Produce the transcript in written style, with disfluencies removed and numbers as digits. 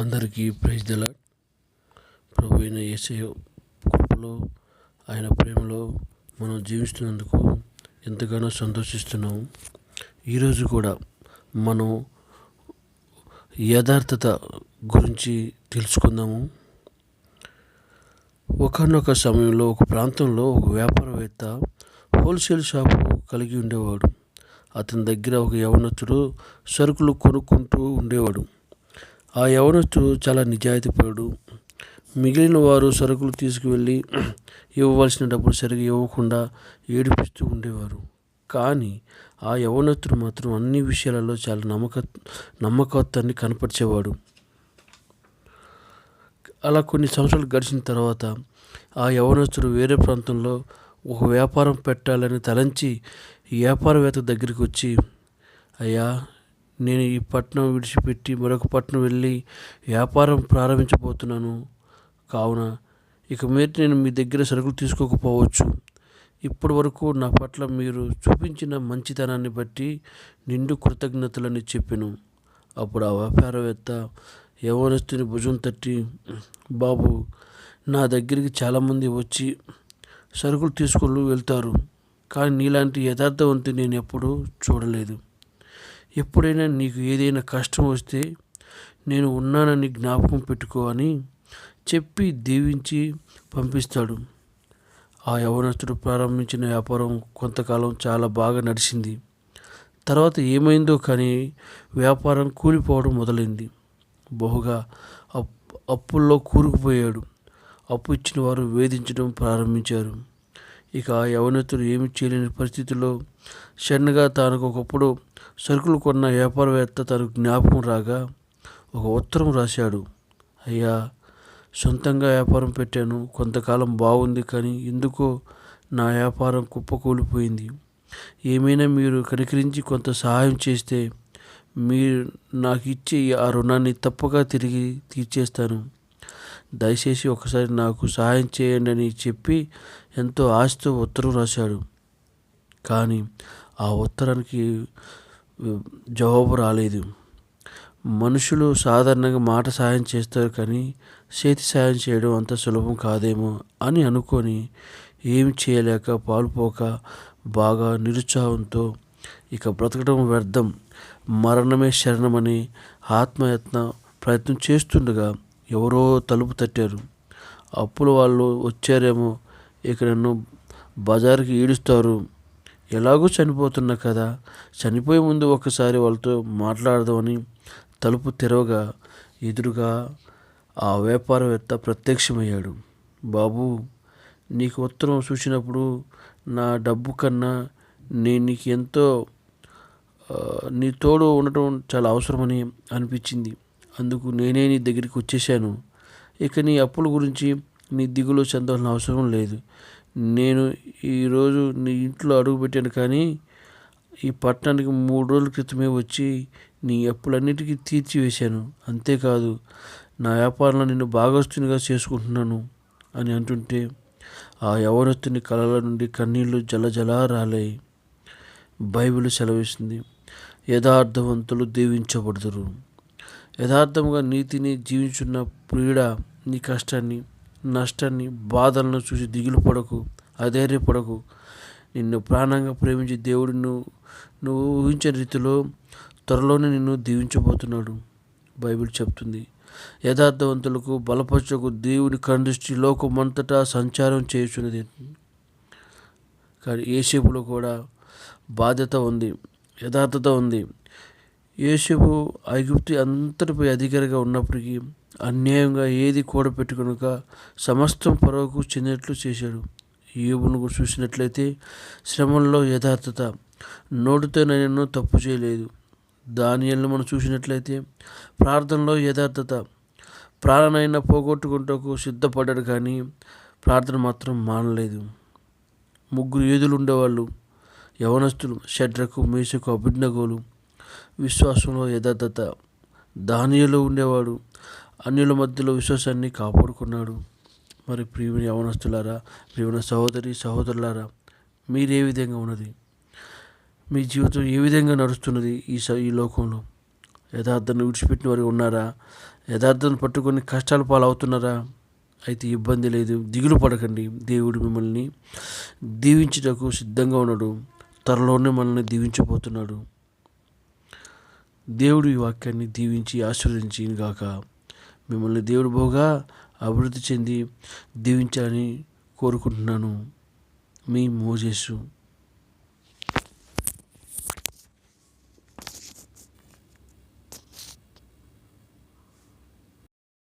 అందరికీ praise the lord. ప్రభు అయిన యేసయ్య కృపలో, ఆయన ప్రేమలో మనం జీవిస్తున్నందుకు ఎంతగానో సంతోషిస్తున్నాము. ఈరోజు కూడా మనం యథార్థత గురించి తెలుసుకుందాము. ఒకానొక సమయంలో ఒక ప్రాంతంలో ఒక వ్యాపారవేత్త హోల్సేల్ షాపు కలిగి ఉండేవాడు. అతని దగ్గర ఒక యవనస్తుడు సరుకులు కొనుక్కుంటూ ఉండేవాడు. ఆ యవనస్తుడు చాలా నిజాయితీపరుడు. మిగిలిన వారు సరుకులు తీసుకువెళ్ళి ఇవ్వవలసిన డబ్బులు సరిగా ఇవ్వకుండా ఏడిపిస్తూ ఉండేవారు. కానీ ఆ యవనస్తుడు మాత్రం అన్ని విషయాలలో చాలా నమ్మకత్వాన్ని కనపరిచేవాడు. అలా కొన్ని సంవత్సరాలు గడిచిన తర్వాత ఆ యవనస్తుడు వేరే ప్రాంతంలో ఒక వ్యాపారం పెట్టాలని తలంచి వ్యాపారవేత్త దగ్గరికి వచ్చి, అయ్యా, నేను ఈ పట్టణం విడిచిపెట్టి మరొక పట్టణం వెళ్ళి వ్యాపారం ప్రారంభించబోతున్నాను. కావున ఇక మీద నేను మీ దగ్గర సరుకులు తీసుకోకపోవచ్చు. ఇప్పటి వరకు నా పట్ల మీరు చూపించిన మంచితనాన్ని బట్టి నిండు కృతజ్ఞతలని చెప్పాను. అప్పుడు ఆ వ్యాపారవేత్త యవనస్తుని భుజం తట్టి, బాబు, నా దగ్గరికి చాలామంది వచ్చి సరుకులు తీసుకొని వెళ్తారు, కానీ నీలాంటి యథార్థవంతుని నేను ఎప్పుడూ చూడలేదు. ఎప్పుడైనా నీకు ఏదైనా కష్టం వస్తే నేను ఉన్నానని జ్ఞాపకం పెట్టుకో అని చెప్పి దీవించి పంపిస్తాడు. ఆ యవనస్తుడు ప్రారంభించిన వ్యాపారం కొంతకాలం చాలా బాగా నడిచింది. తర్వాత ఏమైందో కానీ వ్యాపారం కూలిపోవడం మొదలైంది. బహుగా అప్పుల్లో కూరుకుపోయాడు. అప్పు ఇచ్చిన వారు వేధించడం ప్రారంభించారు. ఇక ఆ యవనస్తుడు ఏమి చేయలేని పరిస్థితుల్లో సడన్గా తాను ఒకప్పుడు సరుకులు కొన్న వ్యాపారవేత్త తనకు జ్ఞాపకం రాగా ఒక ఉత్తరం రాశాడు. అయ్యా, సొంతంగా వ్యాపారం పెట్టాను, కొంతకాలం బాగుంది, కానీ ఎందుకో నా వ్యాపారం కుప్పకూలిపోయింది. ఏమైనా మీరు కనికరించి కొంత సహాయం చేస్తే మీరు నాకు ఇచ్చే ఆ రుణాన్ని తప్పక తిరిగి తీర్చేస్తాను. దయచేసి ఒకసారి నాకు సహాయం చేయండి అని చెప్పి ఎంతో ఆశతో ఉత్తరం రాశాడు. కానీ ఆ ఉత్తరానికి జవాబు రాలేదు. మనుషులు సాధారణంగా మాట సాయం చేస్తారు, కానీ చేతి సాయం చేయడం అంత సులభం కాదేమో అని అనుకొని ఏమి చేయలేక పాలుపోక బాగా నిరుత్సాహంతో ఇక బ్రతకడం వ్యర్థం, మరణమే శరణమని ఆత్మయత్న ప్రయత్నం చేస్తుండగా ఎవరో తలుపు తట్టారు. అప్పుల వాళ్ళు వచ్చారేమో, ఇక నన్ను బజారుకి ఈడుస్తారు, ఎలాగో చనిపోతున్నా కదా, చనిపోయే ముందు ఒకసారి వాళ్ళతో మాట్లాడదామని తలుపు తెరవగా ఎదురుగా ఆ వ్యాపారవేత్త ప్రత్యక్షమయ్యాడు. బాబు, నీకు ఉత్తరం చూసినప్పుడు నా డబ్బు కన్నా నేను నీకు ఎంతో నీ తోడు ఉండటం చాలా అవసరమని అనిపించింది. అందుకు నేనే నీ దగ్గరికి వచ్చేసాను. ఇక నీ అప్పుల గురించి నీ దిగులు చెందాల్సిన అవసరం లేదు. నేను ఈరోజు నీ ఇంట్లో అడుగుపెట్టాను, కానీ ఈ పట్టణానికి 3 రోజుల క్రితమే వచ్చి నీ అప్పులన్నిటికీ తీర్చివేశాను. అంతేకాదు, నా వ్యాపారంలో నిన్ను భాగస్తునిగా చేసుకుంటున్నాను అని అంటుంటే ఆ యవనస్తుని కళల నుండి కన్నీళ్లు జలజలా రాలాయి. బైబిల్ సెలవిస్తుంది, యథార్థవంతులు దీవించబడుదురు. యథార్థంగా నీతిని జీవించున్న ప్రియుడ, నీ కష్టాన్ని, నష్టాన్ని, బాధలను చూసి దిగులు పడకు, అధైర్యపడకు. నిన్ను ప్రాణంగా ప్రేమించే దేవుడు నువ్వు ఊహించిన రీతిలో త్వరలోనే నిన్ను దీవించబోతున్నాడు. బైబిల్ చెప్తుంది, యథార్థవంతులకు బలపరచకు దేవుని కనుదృష్టి లోకమంతటా సంచారం చేయుచున్నది. కానీ యోసేపులో కూడా బాధ్యత ఉంది, యథార్థత ఉంది. యోసేపు ఐగుప్తు అంతటిపై అధికారిగా ఉన్నప్పటికీ అన్యాయంగా ఏది కూడబెట్టుకొనక సమస్తం ఫరోకు చెందినట్లు చేశాడు. యోబును చూసినట్లయితే శ్రమల్లో యథార్థత, నోటితో నేను తప్పు చేయలేదు. దానియేలును మనం చూసినట్లయితే ప్రార్థనలో యథార్థత, ప్రాణనైనా పోగొట్టుకుంటూ సిద్ధపడ్డాడు, కానీ ప్రార్థన మాత్రం మానలేదు. 3 యోధులు ఉండేవాళ్ళు, యవనస్తులు, షడ్రకు, మేషకు, అబేద్నెగోలు. విశ్వాసంలో యథార్థత. దానియేలు ఉండేవాడు, అన్యుల మధ్యలో విశ్వాసాన్ని కాపాడుకున్నాడు. మరి ప్రియమైన యవనస్తులారా, ప్రియమైన సహోదరులారా, మీరే విధంగా ఉన్నది? మీ జీవితం ఏ విధంగా నడుస్తున్నది ఈ లోకంలో? యథార్థాన్ని విడిచిపెట్టిన వారు ఉన్నారా? యథార్థాన్ని పట్టుకొని కష్టాల పాలవుతున్నారా? అయితే ఇబ్బంది లేదు, దిగులు పడకండి. దేవుడు మిమ్మల్ని దీవించుటకు సిద్ధంగా ఉన్నాడు. త్వరలోనే మనల్ని దీవించబోతున్నాడు. దేవుడు ఈ వాక్యాన్ని దీవించి ఆశీర్వదించి గాక. మిమ్మల్ని దేవుడు బహుగా అభివృద్ధి చెంది దీవించాలని కోరుకుంటున్నాను. మీ మోజేసు.